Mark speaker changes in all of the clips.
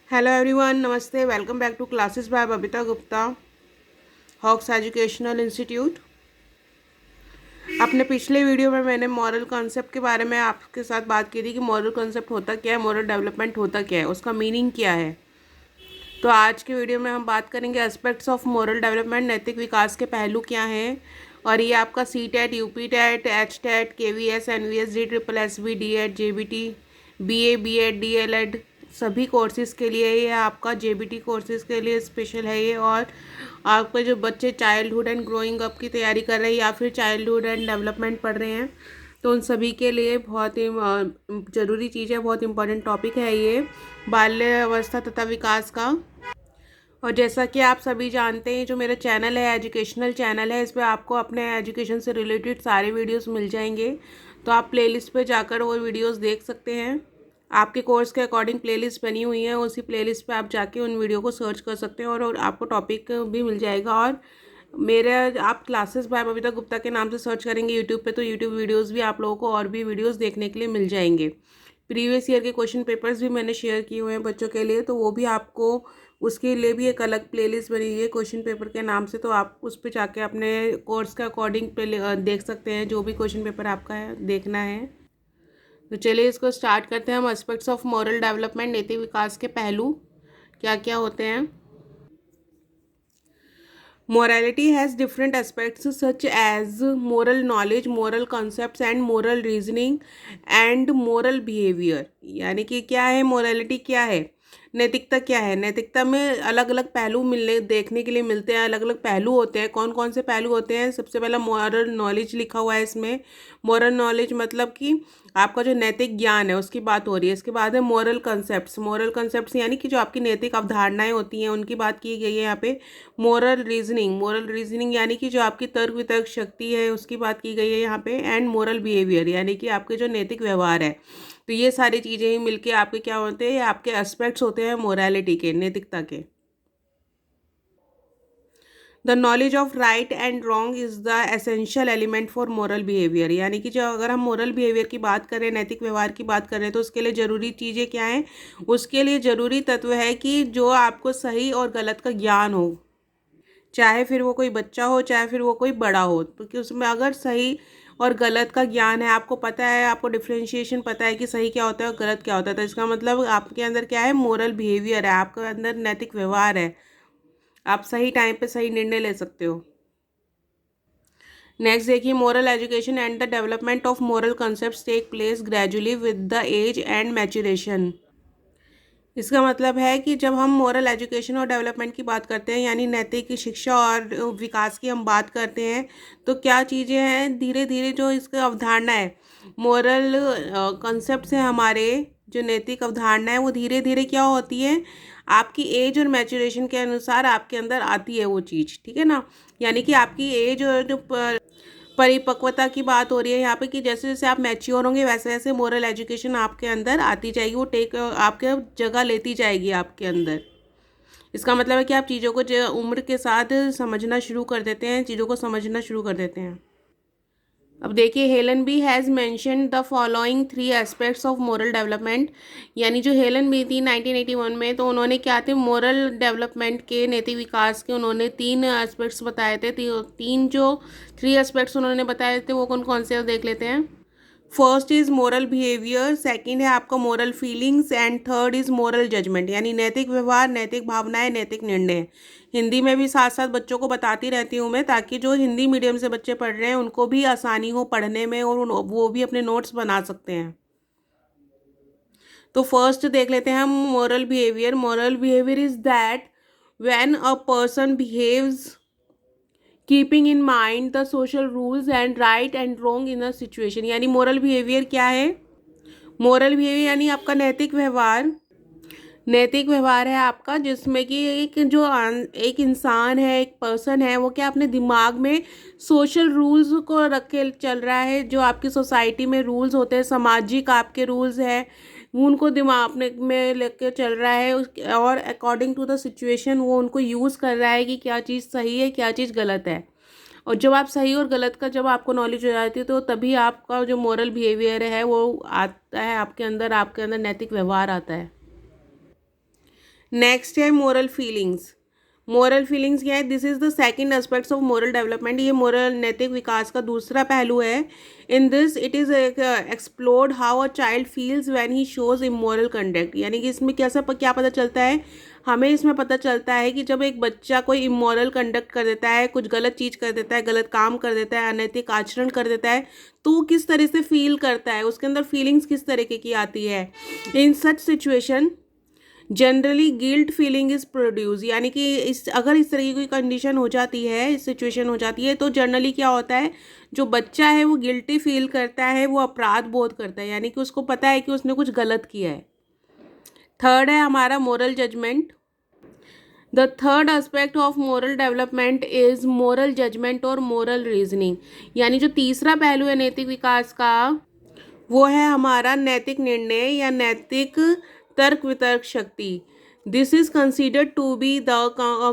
Speaker 1: Hello everyone, नमस्ते। Welcome back to classes by Babita Gupta, hawks educational institute. अपने पिछले video में मैंने मॉरल कॉन्सेप्ट के बारे में आपके साथ बात की थी कि मॉरल कॉन्सेप्ट होता क्या है, मॉरल डेवलपमेंट होता क्या है, उसका मीनिंग क्या है। तो आज के वीडियो में हम बात करेंगे एस्पेक्ट्स ऑफ मॉरल डेवलपमेंट, नैतिक विकास के पहलू क्या हैं। और ये आपका C TET, UP TET, H TET, K V S, N V S, D triple S B, D Ed, J B T, B A, B Ed, D L Ed, सभी courses के लिए ये आपका जे बी टी कोर्सेज़ के लिए special है ये। और आपके जो बच्चे चाइल्डहुड एंड ग्रोइंग अप की तैयारी कर रहे हैं या फिर चाइल्डहुड एंड डेवलपमेंट पढ़ रहे हैं, तो उन सभी के लिए बहुत ही ज़रूरी चीज़ है, बहुत इंपॉर्टेंट टॉपिक है ये, बाल्य अवस्था तथा विकास का। और जैसा कि आप सभी जानते हैं, जो मेरा चैनल है एजुकेशनल चैनल है, इस पर आपको अपने एजुकेशन से रिलेटेड सारे वीडियोस मिल जाएंगे। तो आप प्लेलिस्ट पे जाकर वो वीडियोस देख सकते हैं। आपके कोर्स के अकॉर्डिंग प्लेलिस्ट बनी हुई है, उसी प्लेलिस्ट पे आप जाके उन वीडियो को सर्च कर सकते हैं और आपको टॉपिक भी मिल जाएगा। और मेरे आप क्लासेस बाय बबीता गुप्ता के नाम से सर्च करेंगे यूट्यूब पे, तो यूट्यूब वीडियोज़ भी आप लोगों को और भी वीडियोज़ देखने के लिए मिल जाएंगे। प्रीवियस ईयर के क्वेश्चन पेपर्स भी मैंने शेयर किए हुए हैं बच्चों के लिए, तो वो भी आपको, उसके लिए भी एक अलग प्लेलिस्ट बनी हुई है क्वेश्चन पेपर के नाम से। तो आप उस पर जाके अपने कोर्स के अकॉर्डिंग देख सकते हैं जो भी क्वेश्चन पेपर आपका है देखना है। तो चलिए इसको स्टार्ट करते हैं हम। एस्पेक्ट्स ऑफ मॉरल डेवलपमेंट, नैतिक विकास के पहलू क्या क्या होते हैं। Morality has different aspects such as moral knowledge, moral concepts and moral reasoning and moral behavior। यानी कि क्या है मोरालिटी, क्या है नैतिकता, क्या है नैतिकता में अलग अलग पहलू मिलने देखने के लिए मिलते हैं, अलग अलग पहलू होते हैं। कौन कौन से पहलू होते हैं? सबसे पहला मॉरल नॉलेज लिखा हुआ है इसमें। मॉरल नॉलेज मतलब कि आपका जो नैतिक ज्ञान है उसकी बात हो रही है। इसके बाद है मॉरल कंसेप्ट्स। मॉरल कंसेप्ट्स यानी कि जो आपकी नैतिक अवधारणाएं होती हैं उनकी बात की गई है यहाँ पे। मोरल रीजनिंग, मोरल रीजनिंग यानी कि जो आपकी तर्क वितर्क शक्ति है उसकी बात की गई है यहाँ पे। एंड मोरल बिहेवियर यानी कि आपके जो नैतिक व्यवहार है। तो ये सारी चीज़ें ही मिलके आपके क्या होते हैं, आपके एस्पेक्ट्स होते हैं मोरालिटी के, नैतिकता के। The knowledge of right and wrong is the essential element for moral behaviour. यानी कि जो अगर हम मोरल बिहेवियर की बात करें, नैतिक व्यवहार की बात करें, तो उसके लिए ज़रूरी चीज़ें क्या हैं? उसके लिए ज़रूरी तत्व है कि जो आपको सही और गलत का ज्ञान हो, चाहे फिर वो कोई बच्चा हो चाहे फिर वो कोई बड़ा हो। क्योंकि उसमें अगर सही और गलत का ज्ञान है, आपको पता है, आपको डिफ्रेंशिएशन पता है कि सही क्या होता है और गलत क्या होता है, तो इसका मतलब आपके अंदर क्या है, मोरल बिहेवियर है, आपके अंदर नैतिक व्यवहार है, आप सही टाइम पे सही निर्णय ले सकते हो। नेक्स्ट देखिए, moral education and the development of moral concepts take place gradually with the age and maturation. इसका मतलब है कि जब हम मोरल एजुकेशन और डेवलपमेंट की बात करते हैं, यानी नैतिक शिक्षा और विकास की हम बात करते हैं, तो क्या चीज़ें हैं, धीरे धीरे जो इसका अवधारणा है, मोरल कॉन्सेप्ट से हमारे जो नैतिक अवधारणा है वो धीरे धीरे क्या होती है, आपकी एज और मैच्योरेशन के अनुसार आपके अंदर आती है वो चीज़, ठीक है ना। यानी कि आपकी एज और जो परिपक्वता की बात हो रही है यहाँ पे, कि जैसे जैसे आप मैच्योर होंगे वैसे वैसे मोरल एजुकेशन आपके अंदर आती जाएगी, वो टेक आपके जगह लेती जाएगी आपके अंदर। इसका मतलब है कि आप चीज़ों को उम्र के साथ समझना शुरू कर देते हैं, चीज़ों को समझना शुरू कर देते हैं। अब देखिए, Helen B has mentioned the following three aspects of moral development. यानी जो हेलन बी थी 1981 में, तो उन्होंने क्या थे, मोरल डेवलपमेंट के, नैतिक विकास के उन्होंने तीन एस्पेक्ट्स बताए थे। तीन जो थ्री एस्पेक्ट्स उन्होंने बताए थे वो कौन कौन से देख लेते हैं। First is moral behaviour, second है आपका moral feelings and third is moral judgement. यानी नैतिक व्यवहार, नैतिक भावनाएं, नैतिक निर्णय। हिंदी में भी साथ साथ बच्चों को बताती रहती हूँ मैं, ताकि जो हिंदी मीडियम से बच्चे पढ़ रहे हैं उनको भी आसानी हो पढ़ने में और वो भी अपने नोट्स बना सकते हैं। तो फर्स्ट देख लेते हैं हम moral behaviour. Moral behaviour is that when a person behaves keeping in mind the social rules and right and wrong in a situation. यानी मोरल बिहेवियर क्या है? मोरल बिहेवियर यानी आपका नैतिक व्यवहार। नैतिक व्यवहार है आपका जिसमें कि एक इंसान है, एक पर्सन है, वो क्या अपने दिमाग में सोशल रूल्स को रख के चल रहा है। जो आपकी सोसाइटी में रूल्स होते हैं, सामाजिक आपके रूल्स हैं, उनको दिमाग अपने में लेके चल रहा है और अकॉर्डिंग टू द सिचुएशन वो उनको यूज़ कर रहा है कि क्या चीज़ सही है, क्या चीज़ गलत है। और जब आप सही और गलत का जब आपको नॉलेज हो जाती है, तो तभी आपका जो मोरल बिहेवियर है वो आता है आपके अंदर नैतिक व्यवहार आता है। नेक्स्ट है मोरल फीलिंग्स। मोरल फीलिंग्स क्या है? This is the second aspects of moral development. ये मोरल नैतिक विकास का दूसरा पहलू है। In this it is explored how a child feels when he shows immoral conduct. यानी कि इसमें क्या पता चलता है? हमें इसमें पता चलता है कि जब एक बच्चा कोई इमोरल कंडक्ट कर देता है, कुछ गलत चीज़ कर देता है, गलत काम कर देता है, अनैतिक आचरण कर देता है, तो वो किस तरह से फील करता है, उसके अंदर फीलिंग्स किस तरीके की आती है। In such situation generally guilt feeling is produce. यानी कि अगर इस तरह की कोई कंडीशन हो जाती है, इस सिचुएशन हो जाती है, तो जनरली क्या होता है, जो बच्चा है वो गिल्टी फील करता है, वो अपराध बोध करता है, यानी कि उसको पता है कि उसने कुछ गलत किया है। थर्ड है हमारा moral judgement. The third aspect of moral development is moral judgement और मोरल रीजनिंग। यानी जो तीसरा पहलू है नैतिक विकास का, वो है हमारा नैतिक निर्णय या नैतिक तर्क वितर्क शक्ति। This is considered to be the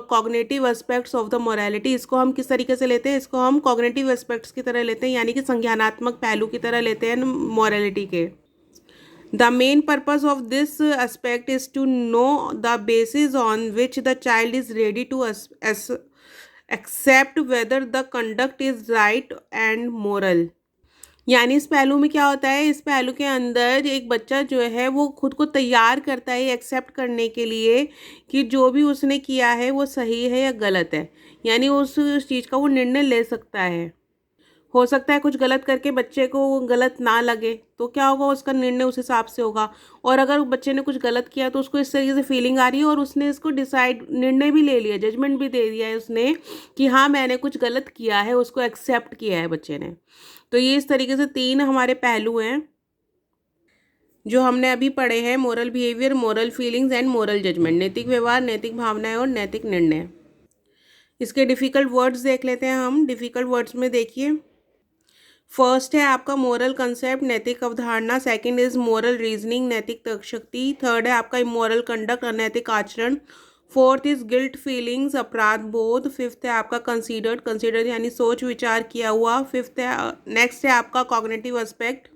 Speaker 1: cognitive aspects of the morality. इसको हम किस तरीके से लेते हैं? इसको हम कॉग्निटिव एस्पेक्ट्स की तरह लेते हैं, यानी कि संज्ञानात्मक पहलू की तरह लेते हैं मोरालिटी के। The main purpose of this aspect is to know the basis on which the child is ready to accept whether the conduct is right and moral. यानी इस पहलू में क्या होता है? इस पहलू के अंदर एक बच्चा जो है वो खुद को तैयार करता है एक्सेप्ट करने के लिए कि जो भी उसने किया है वो सही है या गलत है। यानी उस चीज़ का वो निर्णय ले सकता है। हो सकता है कुछ गलत करके बच्चे को वो गलत ना लगे, तो क्या होगा, उसका निर्णय उस हिसाब से होगा। और अगर बच्चे ने कुछ गलत किया तो उसको इस तरीके से फीलिंग आ रही है और उसने इसको निर्णय भी ले लिया, जजमेंट भी दे दिया है उसने कि हाँ मैंने कुछ गलत किया है, उसको एक्सेप्ट किया है बच्चे ने। तो ये इस तरीके से तीन हमारे पहलू हैं जो हमने अभी पढ़े हैं: moral behaviour, moral feelings and moral judgement. नैतिक व्यवहार, नैतिक भावनाएं और नैतिक निर्णय। इसके डिफ़िकल्ट वर्ड्स देख लेते हैं हम। डिफ़िकल्ट वर्ड्स में देखिए, फर्स्ट है आपका मोरल कंसेप्ट, नैतिक अवधारणा। सेकंड इज मोरल रीजनिंग, नैतिक तर्क शक्ति। थर्ड है आपका इमोरल कंडक्ट, अनैतिक आचरण। फोर्थ इज गिल्ट फीलिंग्स, अपराध बोध। फिफ्थ है आपका कंसीडर्ड यानी सोच विचार किया हुआ। फिफ्थ है नेक्स्ट है आपका कॉग्निटिव एस्पेक्ट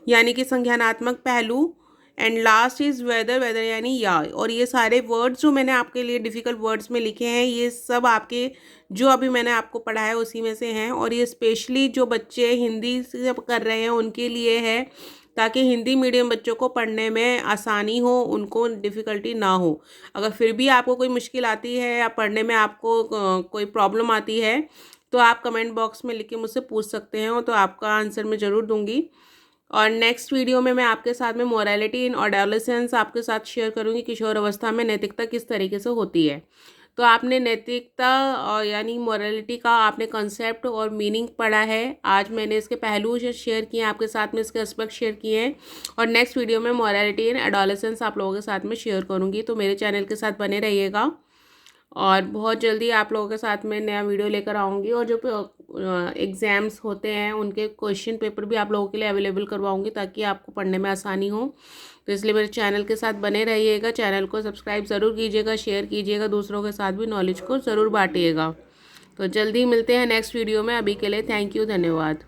Speaker 1: यानी कि संज्ञानात्मक पहलू। एंड लास्ट इज वेदर यानी या। और ये सारे वर्ड्स जो मैंने आपके लिए डिफ़िकल्ट वर्ड्स में लिखे हैं, ये सब आपके जो अभी मैंने आपको पढ़ा है उसी में से हैं। और ये स्पेशली जो बच्चे हिंदी से कर रहे हैं उनके लिए है, ताकि हिंदी मीडियम बच्चों को पढ़ने में आसानी हो, उनको डिफ़िकल्टी ना हो। अगर फिर भी आपको कोई मुश्किल आती है या पढ़ने में आपको कोई प्रॉब्लम आती है, तो आप कमेंट बॉक्स में लिख के मुझसे पूछ सकते हैं, तो आपका आंसर मैं ज़रूर दूंगी। और नेक्स्ट वीडियो में मैं आपके साथ में मोरालिटी इन एडोलेसेंस आपके साथ शेयर करूंगी। किशोर अवस्था में नैतिकता किस तरीके से होती है। तो आपने नैतिकता और यानी मोरालिटी का आपने कंसेप्ट और मीनिंग पढ़ा है। आज मैंने इसके पहलू शेयर किए हैं आपके साथ में, इसके एस्पेक्ट शेयर किए हैं। और नेक्स्ट वीडियो में मोरालिटी इन एडोलेसेंस आप लोगों के साथ में शेयर करूँगी। तो मेरे चैनल के साथ बने रहिएगा और बहुत जल्दी आप लोगों के साथ में नया वीडियो लेकर आऊँगी। और जो एग्ज़ाम्स होते हैं उनके क्वेश्चन पेपर भी आप लोगों के लिए अवेलेबल करवाऊँगी, ताकि आपको पढ़ने में आसानी हो। तो इसलिए मेरे चैनल के साथ बने रहिएगा। चैनल को सब्सक्राइब ज़रूर कीजिएगा, शेयर कीजिएगा, दूसरों के साथ भी नॉलेज को ज़रूर बांटिएगा। तो जल्दी मिलते हैं नेक्स्ट वीडियो में। अभी के लिए थैंक यू, धन्यवाद।